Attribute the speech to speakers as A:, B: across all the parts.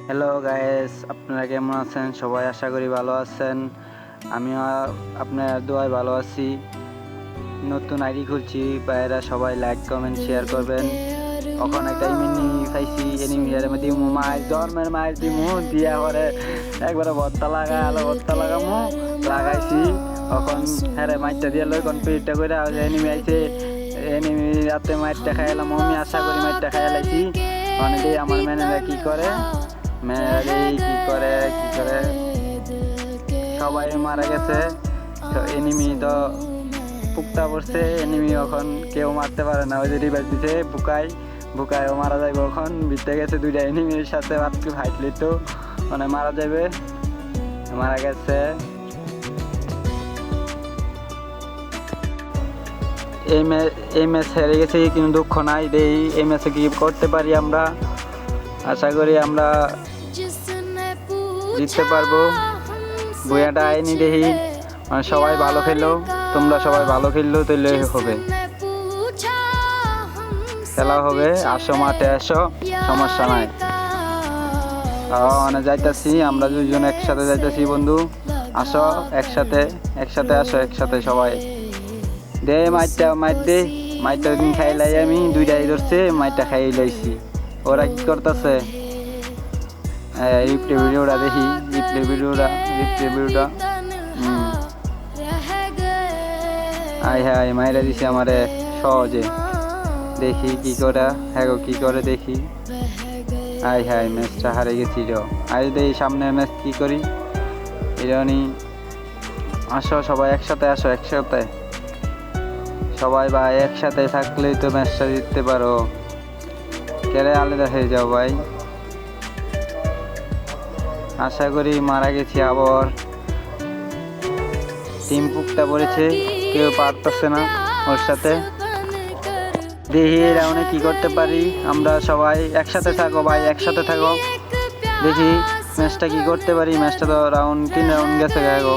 A: Hello guys, আপনারা কেমন আছেন? সবাই আশা করি ভালো আছেন। আমিও আপনার দোয়ায় ভালো আছি। নতুন আইডি খুলছি, ভাইয়েরা সবাই লাইক কমেন্ট শেয়ার করবেন। ওখানে একটা এনিমি পাইছি, এনিমিটার মধ্যে মায়ের জন্মের মায়ের দিমু দিয়া পরে একবারে ভর্তা লাগামু লাগাইছি। এখন হ্যাঁ মাইরটা দিয়ে লই কনফিউজটা করে এনিমি আইছে, এনিমি রাতে মাইরটা খাইলাম। আমি আশা করি মাইরটা খাইয়া লাইছি। অনেকেই আমার ম্যানেজার কি করে কি করে সবাই মারা গেছে। তো এনিমি তো পুক্তা পড়ছে, এনিমি এখন কেউ মারতে পারে না। ওই যে রিভাইভ দিছে বুকায়ও মারা যাবে। এখন বিতে গেছে দুইটা এনিমির সাথে মাত্র ফাইটলি তো মানে মারা যাবে, মারা গেছে। এই ম্যাচ হেরে গেছে কিন্তু দুঃখ নাই, এই ম্যাচে কি করতে পারি আমরা। আশা করি আমরা জিততে পারবো। বইয়াটা আইনি দেখি সবাই ভালো খেললো, তোমরা সবাই ভালো খেললো তাহলে হবে, খেলা হবে। আসো মাঠে আসো, সমস্যা নাই। মানে যাইতাছি, আমরা দুইজন একসাথে যাইতাছি বন্ধু। আসো একসাথে আসো একসাথে সবাই। দে মাইটটা দিন খাইলাই, আমি দুইটাই ধরছে মাইটটা খাই লাইছি। ওরা কি করতেছে? রিপ্লে ভিডিওটা দেখি, রিপ্লে ভিডিওটা হাই মাইরা দিছে আমারে সহজে। দেখি কি করে, হ্যাঁ কি করে দেখি। হাই ম্যাচটা হারে গেছি র। আজ দেখি সামনের ম্যাচ কি করি। এরনি আসো সবাই একসাথে আসো, একসাথে সবাই ভাই একসাথে থাকলেই তো ম্যাচটা জিততে পারো। কেড়ে আলাদা হয়ে যাও ভাই। আশা করি মারা গেছি আবার। টিম পুকটা পড়েছে, কেউ পারতেছে না ওর সাথে। দেখি রাউন্ডে কি করতে পারি। আমরা সবাই একসাথে থাকো ভাই, একসাথে থাকো। দেখি ম্যাচটা কি করতে পারি। ম্যাচটা তো 3 রাউন্ড গেছে গো।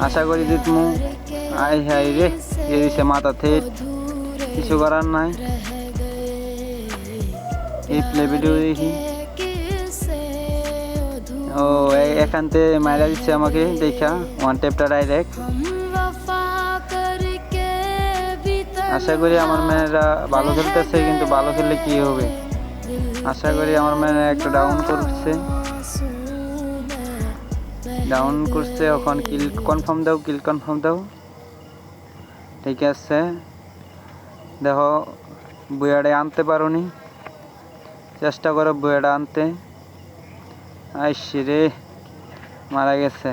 A: আশা করি জিতমু। হাই রে দিছে মাথা থেট, কিছু করার নাই। এই প্লে ভিডিও দেখি। ও এখান থেকে মাইরা দিচ্ছে আমাকে দেখা, ওয়ান টেপটা ডাইরেক্ট। আশা করি আমার মেয়েরা ভালো খেলতেছে, কিন্তু ভালো খেললে কি হবে। আশা করি আমার মেয়েরা একটা ডাউন করছে। এখন কিল কনফার্ম দাও। ঠিক আছে, দেখো বুয়াটা আনতে পারোনি, চেষ্টা করো বুয়াটা আনতে। আইসি রে মারা গেছে।